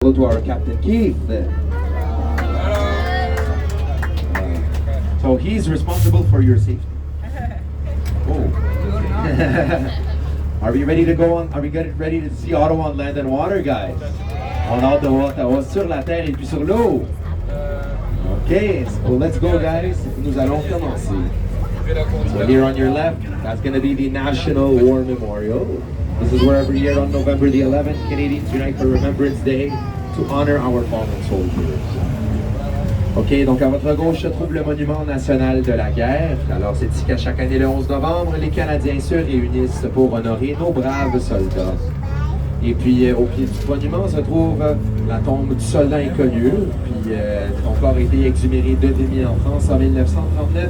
Hello to our Captain Keith. So he's responsible for your safety. Oh. Are we ready to go on? Are we ready to see Ottawa on land and water, guys? On a hâte de voir Ottawa sur la terre et puis sur l'eau. Okay, so let's go, guys. Nous allons commencer. So here on your left, that's going to be the National War Memorial. This is where every year on November the 11th, Canadians unite for Remembrance Day to honor our fallen soldiers. OK, donc à votre gauche se trouve le Monument national de la guerre. Alors c'est ici qu'à chaque année le 11 novembre, les Canadiens se réunissent pour honorer nos braves soldats. Et puis au pied du monument se trouve la tombe du soldat inconnu. Puis son corps a été exhumé de Vimy en France en 1939.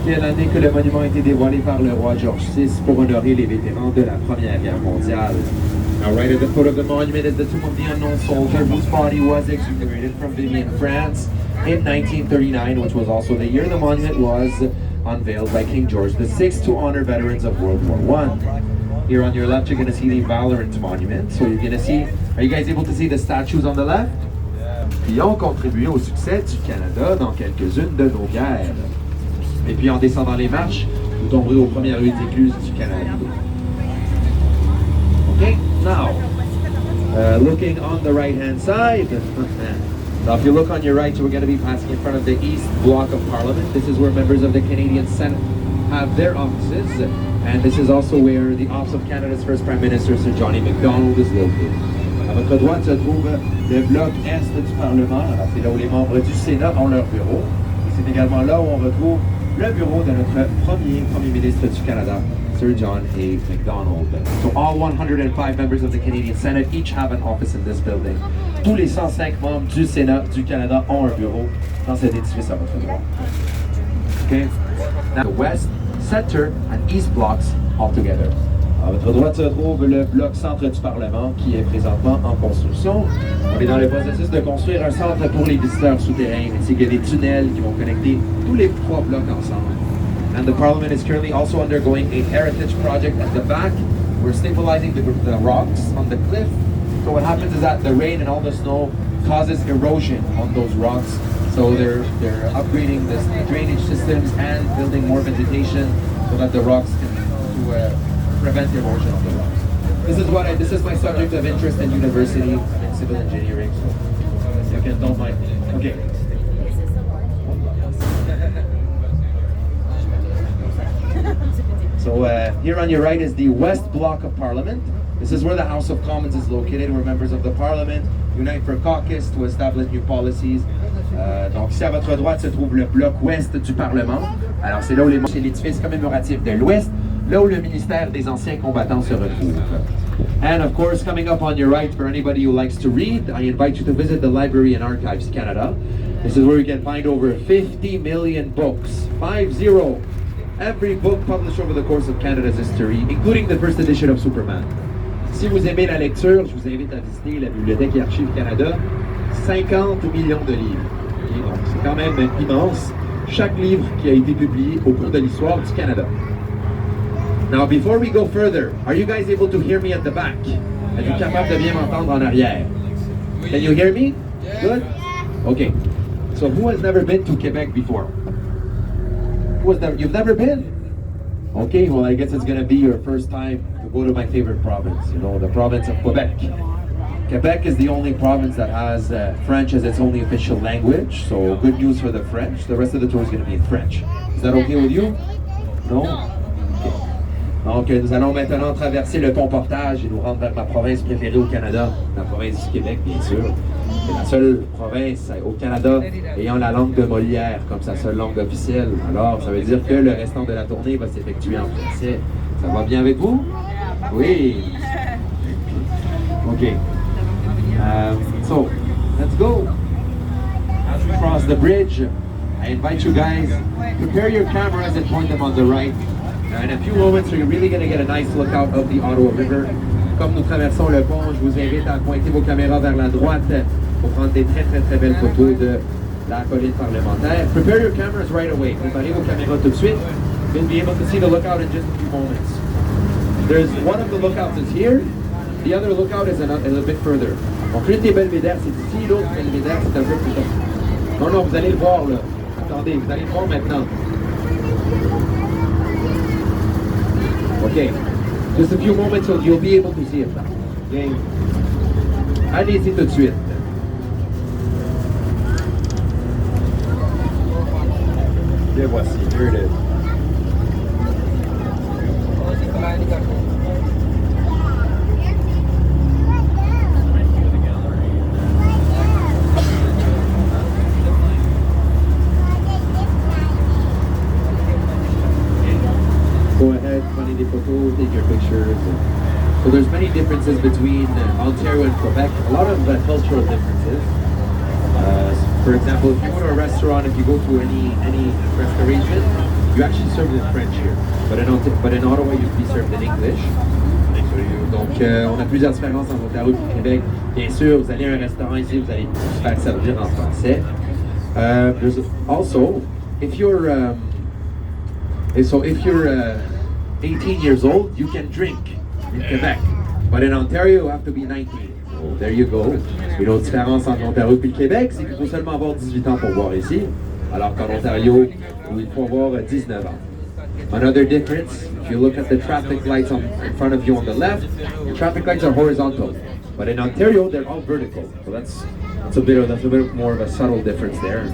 Qui est l'année que le monument a été dévoilé par le roi George VI pour honorer les vétérans de la Première Guerre mondiale. Now right at the foot of the monument is the tomb of the unknown soldier whose body was exhumed from Vimy in France in 1939, which was also the year the monument was unveiled by King George VI to honor veterans of World War I. Here on your left, you're going to see the Valorant Monument. So you're going to see, are you guys able to see the statues on the left? Qui ont contribué au succès du Canada dans quelques-unes de nos guerres. Et puis en descendant les marches, vous tomberez aux premières rues écluses du Canada. Okay, now, looking on the right-hand side. Now if you look on your right, we're going to be passing in front of the East Block of Parliament. This is where members of the Canadian Senate have their offices. And this is also where the office of Canada's first Prime Minister, Sir John A. Macdonald, is located. À votre droite se trouve le bloc Est du Parlement. Alors c'est là où les membres du Sénat ont leur bureau. Et c'est également là où on retrouve le bureau de notre premier ministre du Canada, Sir John A. Macdonald. So all 105 members of the Canadian Senate each have an office in this building. Tous les 105 membres du Sénat du Canada ont un bureau dans cet édifice à votre droite. Okay? Now the West, Center and East blocks all together. À votre droite se trouve le bloc centre du Parlement qui est présentement en construction. On est dans le processus de construire un centre pour les visiteurs souterrains ainsi que des tunnels qui vont connecter tous les trois blocs ensemble. And the Parliament is currently also undergoing a heritage project at the back. We're stabilizing the rocks on the cliff. So what happens is that the rain and all the snow causes erosion on those rocks. So they're upgrading the drainage systems and building more vegetation so that the rocks can prevent erosion of the rocks. This is my subject of interest in university in civil engineering. So you can don't mind. Okay. So here on your right is the West Block of Parliament. This is where the House of Commons is located, where members of the Parliament unite for caucus to establish new policies. Donc ici à votre droite se trouve le bloc ouest du Parlement. Alors c'est là où c'est l'édifice commémoratif de l'Ouest, là où le ministère des anciens combattants se retrouve. And of course, coming up on your right, for anybody who likes to read, I invite you to visit the Library and Archives Canada. This is where you can find over 50 million books, 50. Every book published over the course of Canada's history, including the first edition of Superman. Si vous aimez la lecture, je vous invite à visiter la Bibliothèque et Archives Canada. 50 millions de livres. Et donc, c'est quand même immense. Chaque livre qui a été publié au cours de l'histoire du Canada. Now, before we go further, are you guys able to hear me at the back? Êtes-vous capable de bien m'entendre en arrière? Can you hear me? Good? Okay. So who has never been to Quebec before? You've never been? Okay, well I guess it's gonna be your first time to go to my favorite province, the province of Quebec. Quebec is the only province that has French as its only official language, so good news for the French. The rest of the tour is gonna be in French. Is that okay with you? No? Okay. Donc nous allons maintenant traverser le pont Portage et nous rendre vers ma province préférée au Canada, la province du Québec bien sûr. C'est la seule province au Canada ayant la langue de Molière comme sa seule langue officielle. Alors, ça veut dire que le restant de la tournée va s'effectuer en français. Ça va bien avec vous? Oui. OK. So, let's go. As we cross the bridge, I invite you guys, prepare your cameras and point them on the right. In a few moments, you're really going to get a nice look out of the Ottawa River. Comme nous traversons le pont, je vous invite à pointer vos caméras vers la droite pour prendre des très belles photos de la colline parlementaire. Prepare your cameras right away. Préparez vos caméras tout de suite. You'll be able to see the lookout in just a few moments. There's one of the lookouts is here. The other lookout is a little bit further. Donc l'une des belvédères, c'est ici, l'autre belvédère, c'est un peu plus tard. Non, non, vous allez le voir là. Attendez, vous allez le voir maintenant. OK. Just a few moments, so you'll be able to see it. OK. Allez-y tout de suite. Et voici, here it is. Go ahead, prenez des photos, take your pictures. So there's many differences between Ontario and Quebec. A lot of cultural differences. For example, if you go to a restaurant, if you go to any restoration, you actually serve in French here. But in Ottawa, you'd be served in English. Donc, on a plusieurs différences entre Ontario et Québec. Bien sûr, vous allez à un restaurant ici, vous allez vous faire servir en français. There's also, if you're 18 years old, you can drink in Quebec. But in Ontario, you have to be 19. So there you go. Une autre différence entre Ontario et le Québec, c'est qu'il faut seulement avoir 18 ans pour boire ici, alors qu'en Ontario, il faut avoir 19 ans. Another difference, if you look at the traffic lights in front of you on the left, the traffic lights are horizontal. But in Ontario, they're all vertical. So that's a bit more of a subtle difference there.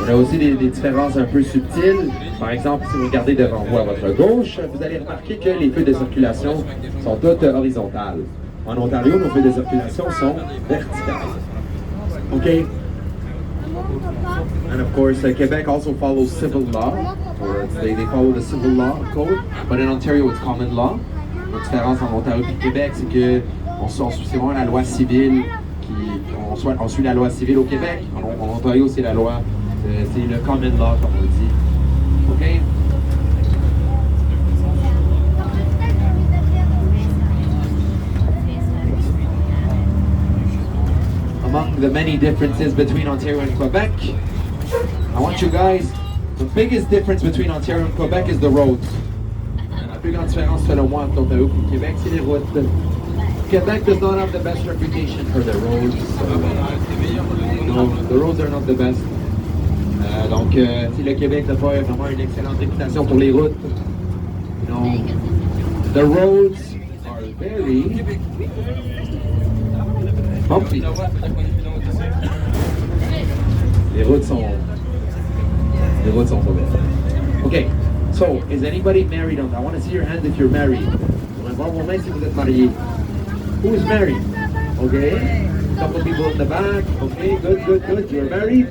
On a aussi des différences un peu subtiles. Par exemple, si vous regardez devant vous à votre gauche, vous allez remarquer que les feux de circulation sont toutes horizontales. En Ontario, nos feux de circulation sont verticales. Okay? And of course, Quebec also follows civil law. They follow the civil law code, but in Ontario, it's common law. La différence en Ontario et Québec, c'est que c'est vraiment la loi civile on suit la loi civile au Québec. En Ontario, c'est la loi, c'est le common law, comme on dit. OK? Among the many differences between Ontario and Quebec, I want you guys, the biggest difference between Ontario and Quebec is the roads. La plus grande différence selon moi entre Ontario et Québec, c'est les routes. Quebec does not have the best reputation for their roads. No, the roads are not the best. Donc, si le Québec n'a pas vraiment une excellente réputation pour les routes, you know, the roads are very bumpy. Les routes sont pas belles. Okay, so is anybody married on that? I want to see your hand if you're married. On va voir vos mains si vous êtes mariés. Who is married? Okay, couple people in the back. Okay, good. You're married.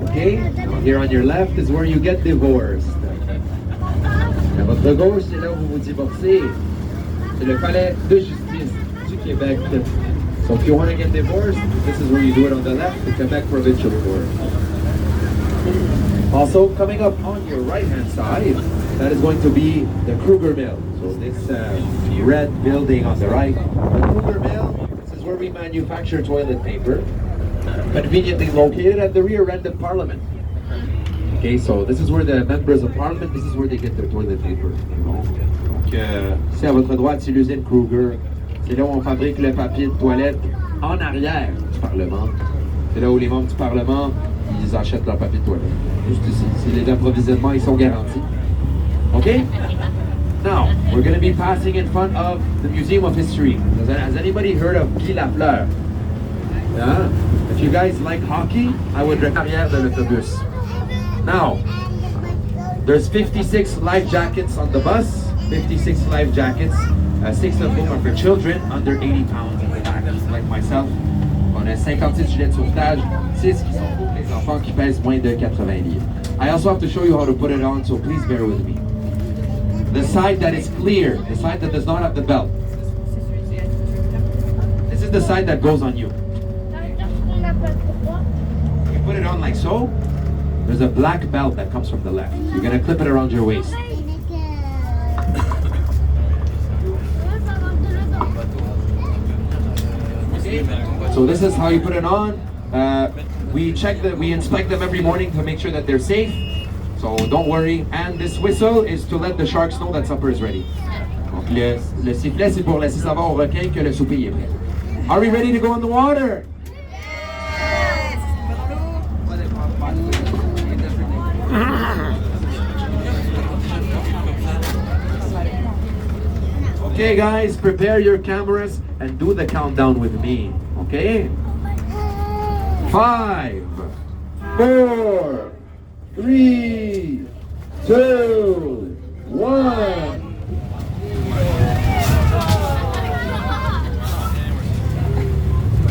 Okay, now here on your left is where you get divorced. À votre gauche, c'est là où vous vous divorcez. C'est le palais de justice du Québec. So if you want to get divorced, this is where you do it on the left, the Quebec Provincial Court. Also, coming up on your right-hand side, that is going to be the Kruger Mill. So this red building on the right, the Kruger Mill, this is where we manufacture toilet paper, conveniently located at the rear end of Parliament. Okay, so this is where the members of Parliament, this is where they get their toilet paper. You know? Donc, ici à votre droite, c'est l'usine Kruger. C'est là où on fabrique le papier de toilette en arrière du Parlement. C'est là où les membres du Parlement, ils achètent leur papier de toilette. Juste ici. C'est les approvisionnements, ils sont garantis. Okay? Now, we're going to be passing in front of the Museum of History. Has anybody heard of Guy Lafleur? Yeah? If you guys like hockey, I would recommend arrière de l'autobus. Now, there's 56 life jackets on the bus. 56 life jackets. 6 of them are for children under 80 pounds in the back, like myself. On a 56 gilets de sauvetage, 6 qui sont pour les enfants qui pèsent moins de 80 livres. I also have to show you how to put it on, so please bear with me. The side that is clear, the side that does not have the belt. This is the side that goes on you. You put it on like so. There's a black belt that comes from the left. You're going to clip it around your waist. So this is how you put it on. We inspect them every morning to make sure that they're safe. So don't worry. And this whistle is to let the sharks know that supper is ready. Donc le sifflet, c'est pour laisser savoir aux requins que le souper est prêt. Are we ready to go in the water? Okay guys, prepare your cameras and do the countdown with me, okay? 5, 4, 3, 2, 1.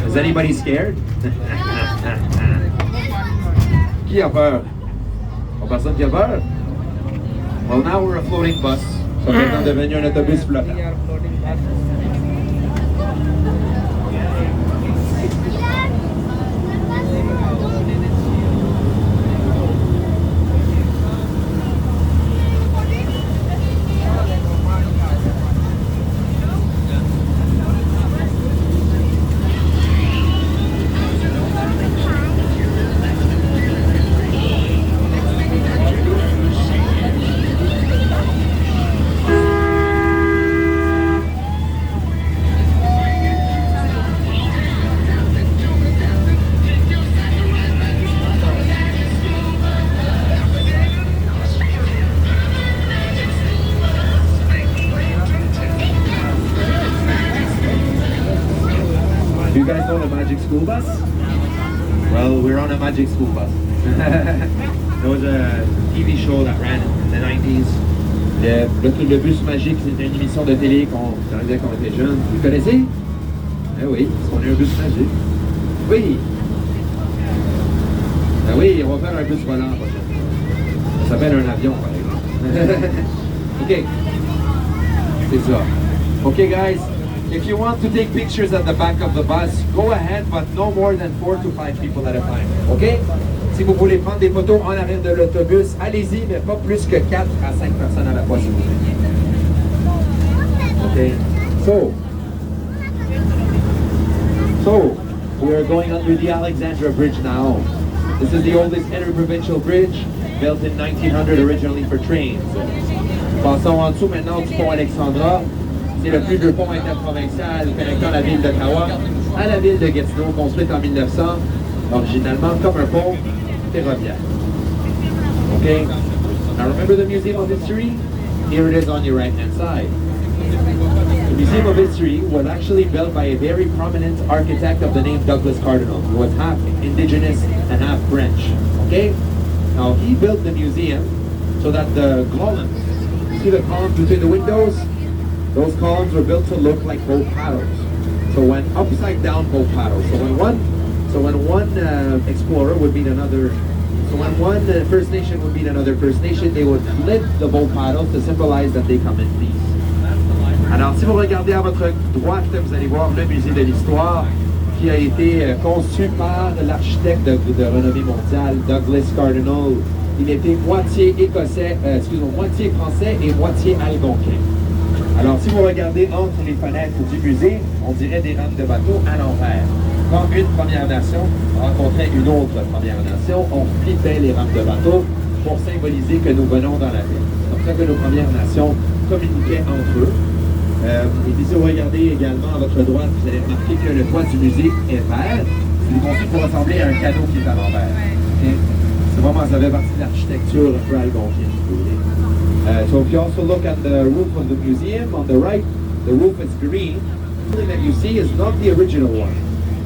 Is anybody scared? Qui a peur? Pas personne qui a peur? Well, now we're a floating bus. Ça va maintenant devenir un autobus flottant. Do you guys know the Magic School Bus? Well, we're on a Magic School Bus. There was a TV show that ran in the 90s. Le bus magique, c'était une émission de télé qu'on faisait quand on était jeune. Vous connaissez? Eh oui, parce qu'on est un bus magique. Oui! Ben oui, on va faire un bus volant la prochaine. Ça s'appelle un avion, par exemple. OK. C'est ça. OK, guys. If you want to take pictures at the back of the bus, go ahead, but no more than 4 to 5 people at a time. OK? Si vous voulez prendre des photos en arrière de l'autobus, allez-y, mais pas plus que 4 à 5 personnes à la fois, s'il vous plaît. OK? So, we are going under the Alexandra Bridge now. This is the oldest interprovincial bridge, built in 1900 originally for trains. Passons en dessous maintenant du pont Alexandra. C'est le plus vieux pont interprovincial connectant la ville d'Ottawa à la ville de Gatineau, construite en 1900, originalement comme un pont ferroviaire. Okay? Now remember the Museum of History? Here it is on your right-hand side. The Museum of History was actually built by a very prominent architect of the name Douglas Cardinal, who was half indigenous and half French. Okay? Now he built the museum so that the columns, you see the columns between the windows? Those columns were built to look like boat paddles. So when upside down boat paddles. So when one explorer would meet another, so when one First Nation would meet another First Nation, they would flip the boat paddles to symbolize that they come in peace. Alors si vous regardez à votre droite, vous allez voir le musée de l'histoire qui a été conçu par l'architecte de renommée mondiale, Douglas Cardinal. Il était moitié écossais, moitié français et moitié algonquin. Alors, si vous regardez entre les fenêtres du musée, on dirait des rames de bateau à l'envers. Quand une Première Nation rencontrait une autre Première Nation, on flippait les rames de bateau pour symboliser que nous venons dans la ville. C'est comme ça que nos Premières Nations communiquaient entre eux. Et puis, si vous regardez également à votre droite, vous allez remarquer que le toit du musée est vert. C'est conçu pour ressembler à un canot qui est à l'envers. Okay? C'est vraiment, ça fait partie de l'architecture un peu algonquienne, si vous voulez. So if you also look at the roof of the museum, on the right, the roof is green. The building that you see is not the original one.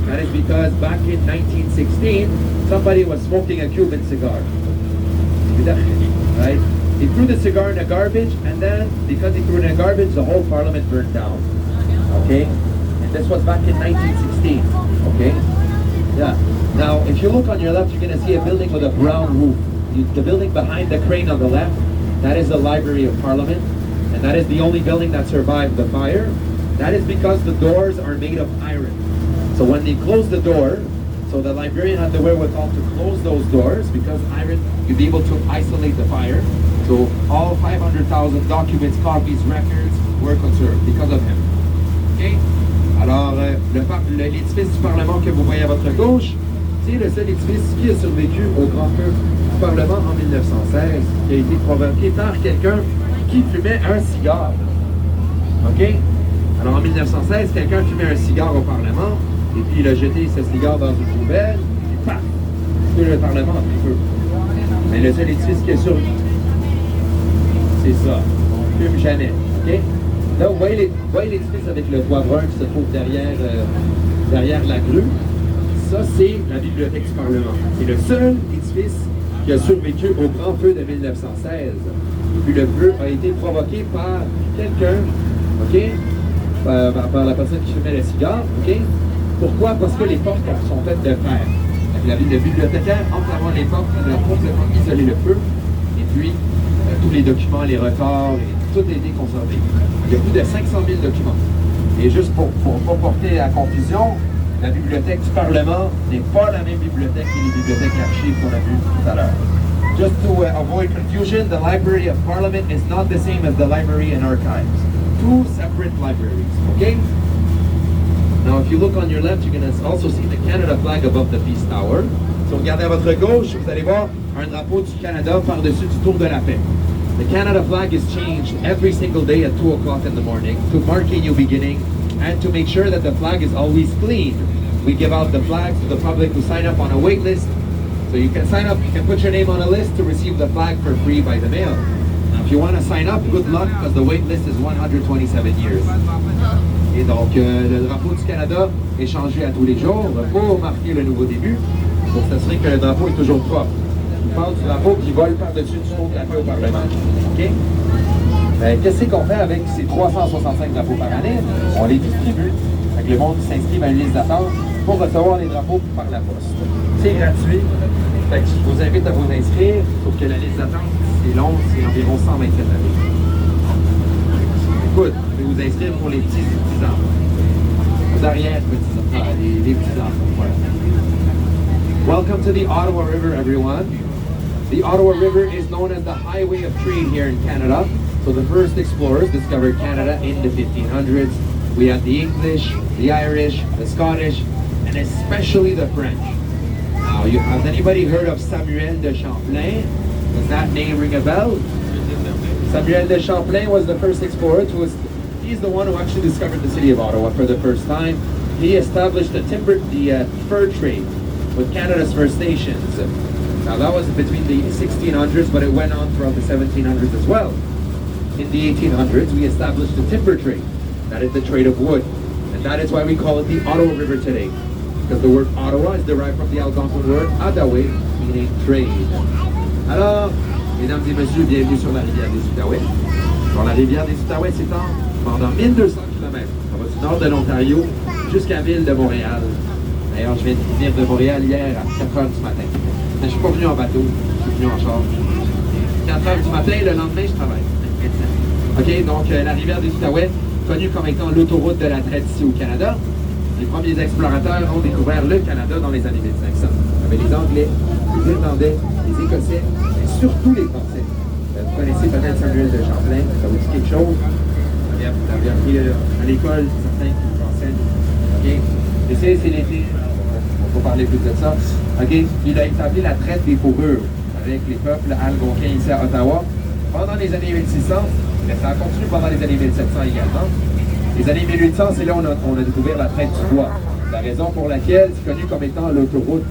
That is because back in 1916, somebody was smoking a Cuban cigar. Right? He threw the cigar in the garbage, and then, because he threw it in the garbage, the whole parliament burned down. Okay? And this was back in 1916. Okay? Yeah. Now, if you look on your left, you're going to see a building with a brown roof. The building behind the crane on the left, that is the Library of Parliament, and that is the only building that survived the fire. That is because the doors are made of iron. So when they closed the door, so the librarian had the wherewithal to close those doors because iron, you'd be able to isolate the fire. So all 500,000 documents, copies, records were conserved because of him. Okay? Alors, l'édifice du Parlement que vous voyez à votre gauche, c'est le seul édifice qui a survécu au grand feu du Parlement en 1916, qui a été provoqué par quelqu'un qui fumait un cigare. OK? Alors en 1916, quelqu'un fumait un cigare au Parlement, et puis il a jeté ce cigare dans une poubelle, et paf! Tout le Parlement a pris feu. Mais le seul édifice qui a survécu, c'est ça. On ne fume jamais. OK? Là, vous voyez l'édifice avec le toit brun qui se trouve derrière la grue. Ça, c'est la bibliothèque du Parlement. C'est le seul édifice qui a survécu au grand feu de 1916. Et puis le feu a été provoqué par quelqu'un, OK? Par la personne qui fumait le cigare, OK? Pourquoi? Parce que les portes sont faites de fer. Le bibliothécaire, entre avant les portes, il a complètement isolé le feu. Et puis, tous les documents, les records, tout a été conservé. Il y a plus de 500 000 documents. Et juste pour ne pas porter à confusion, la bibliothèque du Parlement n'est pas la même bibliothèque que les bibliothèques archives qu'on a vues tout à l'heure. Just to avoid confusion, the Library of Parliament is not the same as the Library and Archives. Two separate libraries, okay? Now, if you look on your left, you're going to also see the Canada flag above the Peace Tower. Si vous regardez à votre gauche, vous allez voir un drapeau du Canada par-dessus du Tour de la Paix. The Canada flag is changed every single day at 2 o'clock in the morning to mark a new beginning and to make sure that the flag is always clean. We give out the flags to the public who sign up on a wait list. So you can sign up, you can put your name on a list to receive the flag for free by the mail. Now, if you want to sign up, good luck because the wait list is 127 years. Et donc, le drapeau du Canada est changé à tous les jours pour marquer le nouveau début, pour s'assurer que le drapeau est toujours propre. Je parle du drapeau qui vole par-dessus du Tour de la Paix au Parlement. OK? Qu'est-ce qu'on fait avec ces 365 drapeaux par année? On les distribue. Fait que le monde s'inscrit à une liste d'attente pour recevoir les drapeaux par la poste. C'est gratuit. Fait que je vous invite à vous inscrire, sauf que la liste d'attente, c'est long, c'est environ 127 années. Écoute, je vais vous inscrire pour les petits-enfants. Aux arrière-petits-enfants, les petits-enfants, voilà. Welcome to the Ottawa River, everyone. The Ottawa River is known as the highway of trade here in Canada. So the first explorers discovered Canada in the 1500s. We had the English, the Irish, the Scottish, and especially the French. Now, has anybody heard of Samuel de Champlain? Does that name ring a bell? Samuel de Champlain was the first explorer. He's the one who actually discovered the city of Ottawa for the first time. He established the fur trade with Canada's First Nations. Now that was between the 1600s, but it went on throughout the 1700s as well. In the 1800s, we established the timber trade. That is the trade of wood. And that is why we call it the Ottawa River today. Because the word Ottawa is derived from the Algonquin word Odawa, meaning trade. Alors, mesdames et messieurs, bienvenue sur la rivière des Outaouais. Sur la rivière des Outaouais s'étend pendant 1200 km. Ça va du nord de l'Ontario jusqu'à la ville de Montréal. D'ailleurs, je viens de venir de Montréal hier à 4 h du matin. Mais je ne suis pas venu en bateau, je suis venu en char. 4 h du matin, le lendemain, je travaille. OK, donc la rivière des Outaouais, connue comme étant l'autoroute de la traite ici au Canada. Les premiers explorateurs ont découvert le Canada dans les années 1500. Il y avait les Anglais, les Irlandais, les Écossais, et surtout les Français. Vous connaissez peut-être Samuel de Champlain, ça vous dit quelque chose? Vous avez appris à l'école, certains qui vous enseignent. OK? Et c'est l'été, on va parler plus de ça. OK? Il a établi la traite des fourrures avec les peuples algonquins ici à Ottawa pendant les années 1600, mais ça a continué pendant les années 1700 également. Les années 1800, c'est là où on a découvert la traite du bois. La raison pour laquelle c'est connu comme étant l'autoroute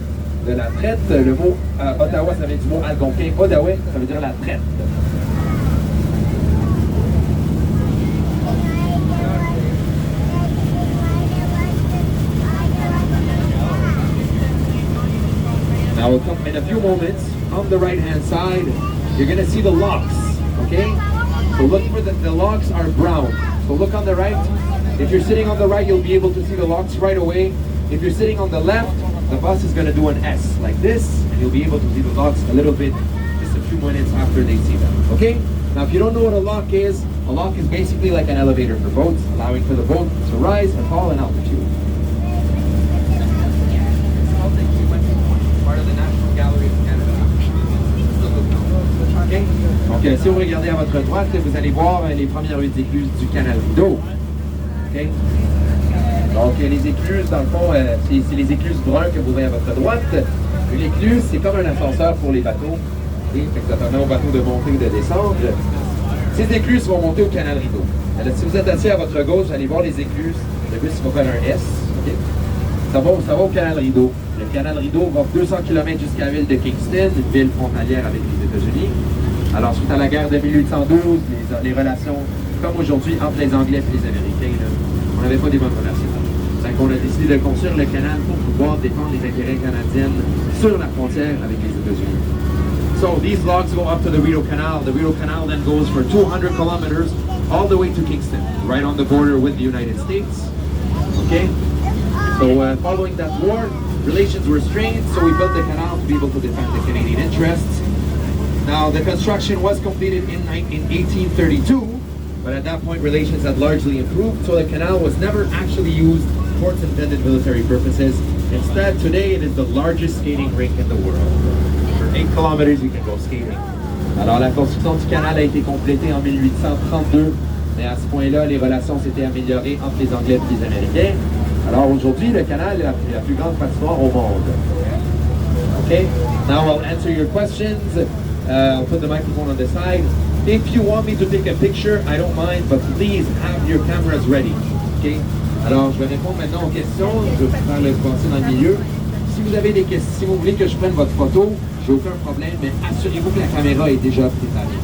de la traite. Le mot Ottawa, ça vient du mot algonquin. Odawa, ça veut dire la traite. Now, in a few moments, on the right-hand side, you're going to see the locks, okay? So look for the locks are brown. So look on the right. If you're sitting on the right, you'll be able to see the locks right away. If you're sitting on the left, the bus is going to do an S like this, and you'll be able to see the locks a little bit, just a few minutes after they see them, okay? Now, if you don't know what a lock is basically like an elevator for boats, allowing for the boat to rise and fall in altitude. Part of the National Gallery of Canada. Okay? Donc, si vous regardez à votre droite, vous allez voir les premières 8 écluses du canal Rideau. Okay? Donc, les écluses, dans le fond, c'est les écluses brunes que vous voyez à votre droite. Une écluse, c'est comme un ascenseur pour les bateaux. Okay? Ça permet aux bateaux de monter ou de descendre. Ces écluses vont monter au canal Rideau. Si vous êtes assis à votre gauche, vous allez voir les écluses. Le bus va faire un S. Okay? Ça va au canal Rideau. Le canal Rideau va 200 km jusqu'à la ville de Kingston, une ville frontalière avec les États-Unis. Alors, suite à la guerre de 1812, les relations, comme aujourd'hui, entre les Anglais et les Américains, là, on n'avait pas des bonnes relations. Donc, on a décidé de construire le canal pour pouvoir défendre les intérêts canadiens sur la frontière avec les États-Unis. So, these logs go up to the Rideau Canal. The Rideau Canal then goes for 200 kilometers all the way to Kingston, right on the border with the United States. Okay? So, following that war, relations were strained, so we built the canal to be able to defend the Canadian interests. Now, the construction was completed in 1832, but at that point, relations had largely improved, so the canal was never actually used for its intended military purposes. Instead, today, it is the largest skating rink in the world. For 8 kilometers, you can go skating. Alors, la construction du canal a été complétée en 1832, mais à ce point-là, les relations s'étaient améliorées entre les Anglais et les Américains. Alors, aujourd'hui, le canal est la plus grande patinoire au monde. Okay? Now, I'll answer your questions. I'll put the microphone on the side. If you want me to take a picture, I don't mind, but please have your cameras ready. Okay? Alors, je vais répondre maintenant aux questions. Je vais faire le passer dans le milieu. Si vous avez des questions, si vous voulez que je prenne votre photo, j'ai aucun problème, mais assurez-vous que la caméra est déjà préparée.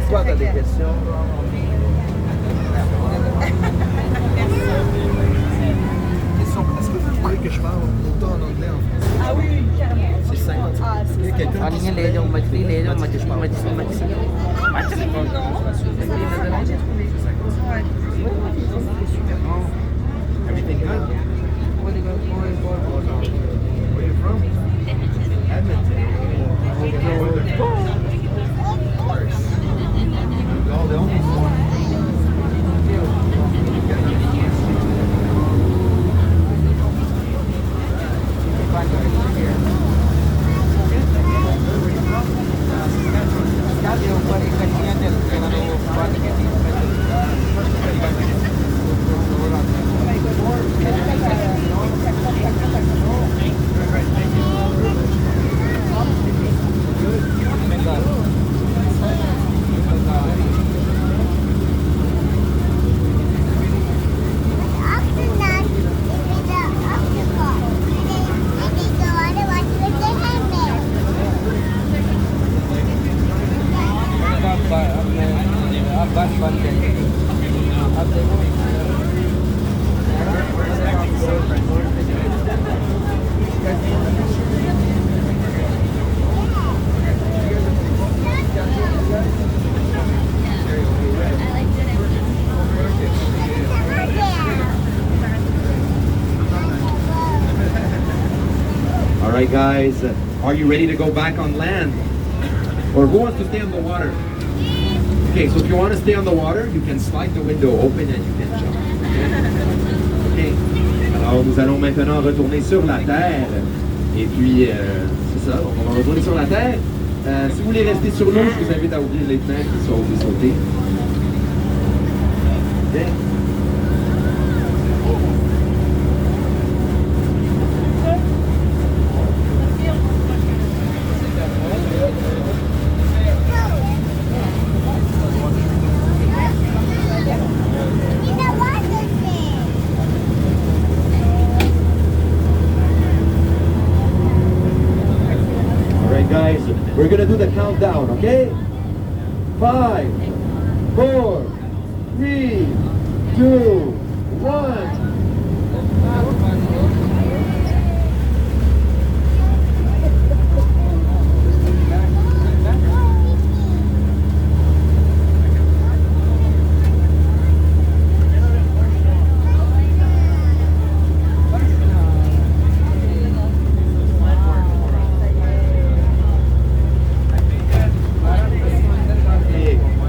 Toi, t'as des questions? Question, est-ce que vous voulez que je parle autant en anglais en français? Ah oui, carrément. C'est 50. Quelqu'un qui Everything good? Where you from? Edmonton. All the only right, guys, are you ready to go back on land? Or who wants to stay on the water? Okay, so if you want to stay on the water, you can slide the window open and you can jump. Okay. Alors, nous allons maintenant retourner sur la terre. Et puis, c'est ça, donc on va retourner sur la terre. Si vous voulez rester sur l'eau, je vous invite à ouvrir les fenêtres, soit vous sauter. Okay. Guys, we're gonna do the countdown, okay? 5, 4, 3, 2, 1.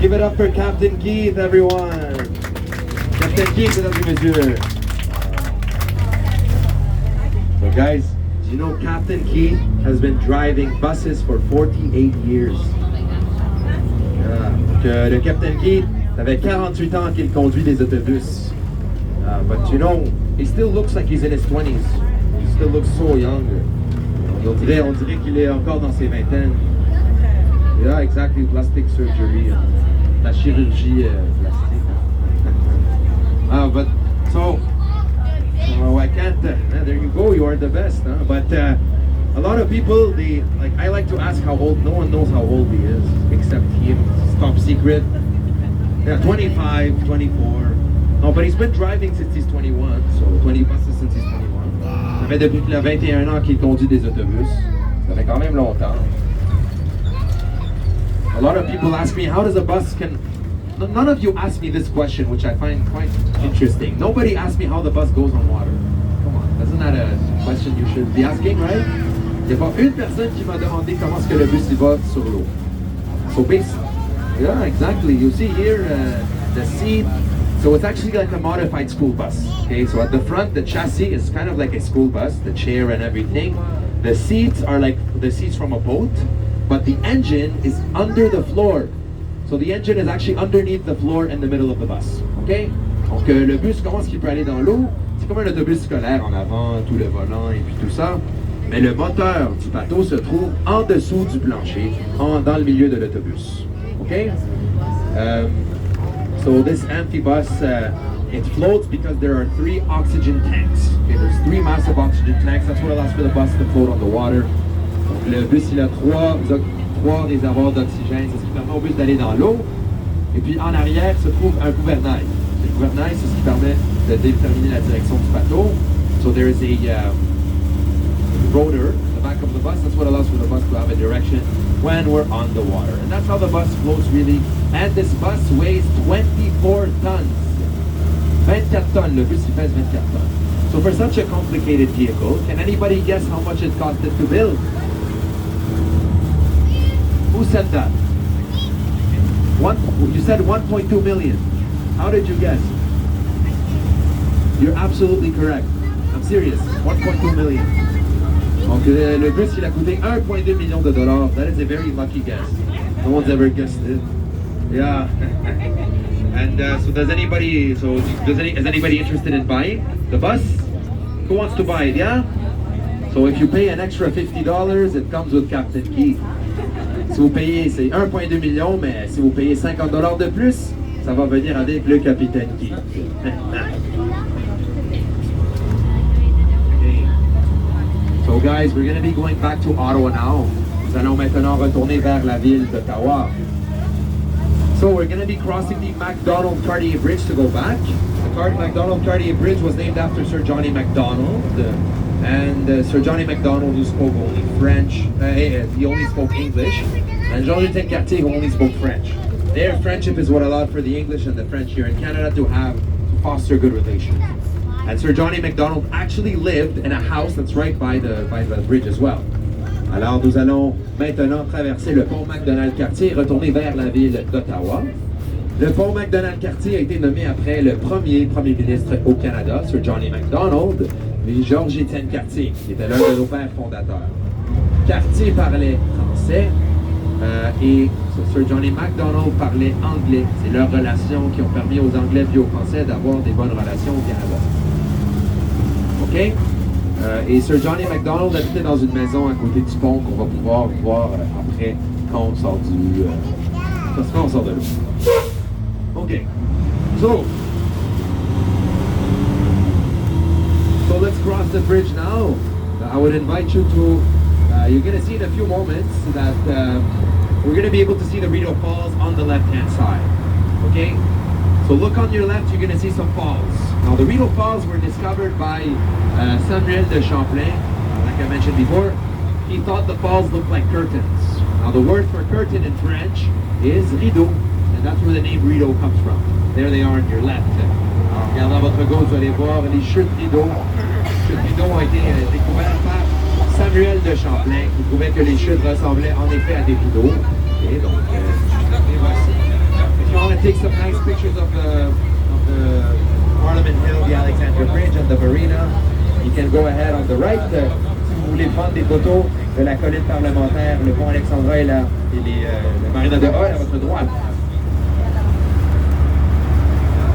Give it up for Captain Keith, everyone. Captain Keith, mesdames et messieurs. So guys, do you know Captain Keith has been driving buses for 48 years? Yeah. Le Captain Keith, ça fait 48 ans qu'il conduit des autobus. But you know, he still looks like he's in his 20s. He still looks so young. On dirait qu'il est encore dans ses vingtaines. Yeah, exactly, plastic surgery. La chirurgie plastique. But so I can't. There you go. You are the best. Huh? But a lot of people, I like to ask how old. No one knows how old he is except him. It's top secret. Yeah, 25, 24. No, but he's been driving since he's 21. So 20 buses since he's 21. Ça fait depuis qu'il a 21 ans qu'il conduit des autobus. Ça fait quand même longtemps. A lot of people ask me, how does a bus can... None of you ask me this question, which I find quite interesting. Nobody asked me how the bus goes on water. Come on, isn't that a question you should be asking, right? Il n'y a pas une personne qui m'a demandé comment est-ce que le bus il va sur l'eau. So basically, yeah, exactly. You see here the seat. So it's actually like a modified school bus. Okay, so at the front, the chassis is kind of like a school bus, the chair and everything. The seats are like the seats from a boat. But the engine is under the floor. So the engine is actually underneath the floor in the middle of the bus. Okay? Donc le bus, comment est-ce qu'il peut aller dans l'eau? C'est comme un autobus scolaire en avant, tout le volant et puis tout ça. Mais le moteur du bateau se trouve en dessous du plancher, dans le milieu de l'autobus. Okay? So this empty bus, it floats because there are 3 oxygen tanks. Okay? There's 3 massive oxygen tanks. That's what allows for the bus to float on the water. Donc le bus, il a 3 réservoirs d'oxygène, c'est ce qui permet au bus d'aller dans l'eau. Et puis en arrière se trouve un gouvernail. Le gouvernail, c'est ce qui permet de déterminer la direction du bateau. So there is a rotor in the back of the bus. That's what allows for the bus to have a direction when we're on the water. And that's how the bus floats really. And this bus weighs 24 tons. 24 tonnes, le bus il pèse 24 tonnes. So for such a complicated vehicle, can anybody guess how much it costed to build? Who said that? You said 1.2 million. How did you guess? You're absolutely correct. I'm serious. 1.2 million. Donc le bus il a coûté 1.2 million de dollars. That is a very lucky guess. No one's ever guessed it. Yeah. And is anybody interested in buying the bus? Who wants to buy it? Yeah. So if you pay an extra $50, it comes with Captain Keith. Si vous payez, c'est 1,2 million, mais si vous payez $50 de plus, ça va venir avec le Capitaine Keith. Okay. So guys, we're going to be going back to Ottawa now. Nous allons maintenant retourner vers la ville d'Ottawa. So we're going to be crossing the Macdonald-Cartier Bridge to go back. The Macdonald-Cartier Bridge was named after Sir Johnny Macdonald. And Sir Johnny Macdonald, who spoke only French, he only spoke English, and Jean-Étienne Cartier, who only spoke French. Their friendship is what allowed for the English and the French here in Canada to foster good relations. And Sir Johnny MacDonald actually lived in a house that's right by the bridge as well. Alors, nous allons maintenant traverser le pont Macdonald-Cartier et retourner vers la ville d'Ottawa. Le pont Macdonald-Cartier a été nommé après le premier ministre au Canada, Sir Johnny MacDonald, et Georges-Étienne Cartier, qui était l'un de nos pères fondateurs. Cartier parlait français et Sir Johnny MacDonald parlait anglais. C'est leurs relations qui ont permis aux Anglais et aux Français d'avoir des bonnes relations au Canada. OK? Et Sir Johnny MacDonald habitait dans une maison à côté du pont qu'on va pouvoir voir après quand on sort quand on sort de l'eau. OK. So let's cross the bridge now. I would invite you to, you're going to see in a few moments that we're going to be able to see the Rideau Falls on the left-hand side. Okay? So look on your left, you're going to see some falls. Now the Rideau Falls were discovered by Samuel de Champlain, like I mentioned before. He thought the falls looked like curtains. Now the word for curtain in French is rideau, and that's where the name Rideau comes from. There they are on your left. Alors regardez à votre gauche, vous allez voir les chutes Rideau. Les chutes Rideau ont été découvertes par Samuel de Champlain, qui trouvait que les chutes ressemblaient en effet à des rideaux. Et donc, et voici. If you want to take some nice pictures of the Parliament Hill, the Alexandra Bridge, and the marina, you can go ahead on the right. Si vous voulez prendre des photos de la colline parlementaire, le pont Alexandra et la marina de Hull à votre droite.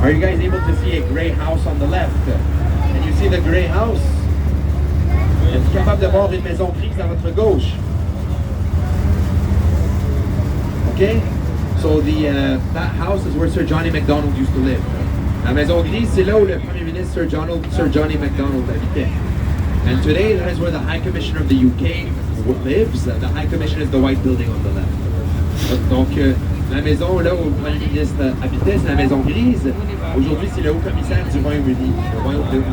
Are you guys able to see a gray house on the left? Can you see the gray house? Êtes-vous capable de voir une maison grise à votre gauche? Okay? So that house is where Sir Johnny MacDonald used to live. La maison grise, c'est là où le premier ministre Sir Johnny MacDonald habitait. And today, that is where the High Commissioner of the UK lives. The High Commission is the white building on the left. Donc, la maison là où le premier ministre habitait, c'est la maison grise. Aujourd'hui, c'est le haut commissaire du Royaume-Uni.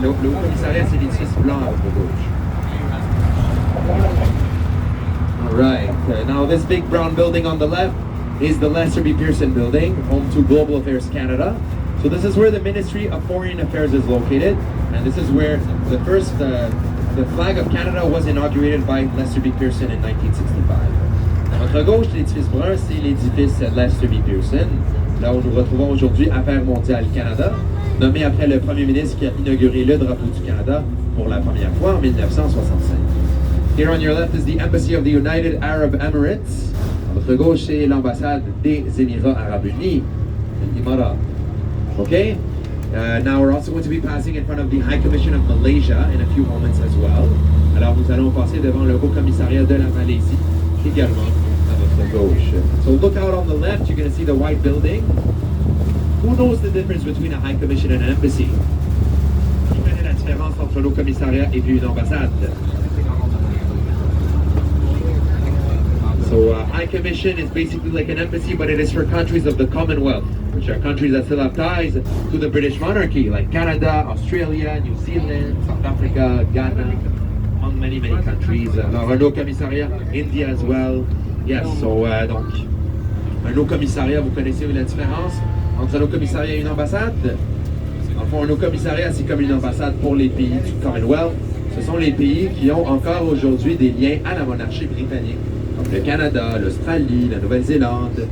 Le haut commissariat, c'est l'édifice blanc à votre gauche. All right. Now, this big brown building on the left is the Lester B. Pearson Building, home to Global Affairs Canada. So this is where the Ministry of Foreign Affairs is located, and this is where the first, the flag of Canada was inaugurated by Lester B. Pearson in 1965. À votre gauche, l'édifice brun, c'est l'édifice Lester B. Pearson, là où nous retrouvons aujourd'hui Affaires mondiales Canada, nommé après le premier ministre qui a inauguré le drapeau du Canada pour la première fois en 1965. Here on your left is the Embassy of the United Arab Emirates. À votre gauche, c'est l'ambassade des Émirats Arabes Unis, l'Émirat. Okay? Now we're also going to be passing in front of the High Commission of Malaysia in a few moments as well. Alors nous allons passer devant le Haut Commissariat de la Malaisie également à votre gauche. So look out on the left, you're going to see the white building. Who knows the difference between a High Commission and an embassy? Qui connaît la différence entre le Haut Commissariat et puis une ambassade? So High Commission is basically like an embassy, but it is for countries of the Commonwealth, which are countries that still have ties to the British monarchy, like Canada, Australia, New Zealand, South Africa, Ghana, among many, many countries. Alors, un haut commissariat, India as well. Yes, so donc, un haut commissariat, vous connaissez la différence entre un haut commissariat et une ambassade? En fond, un haut commissariat, c'est comme une ambassade pour les pays du Commonwealth. Ce sont les pays qui ont encore aujourd'hui des liens à la monarchie britannique, comme le Canada, l'Australie, la Nouvelle-Zélande,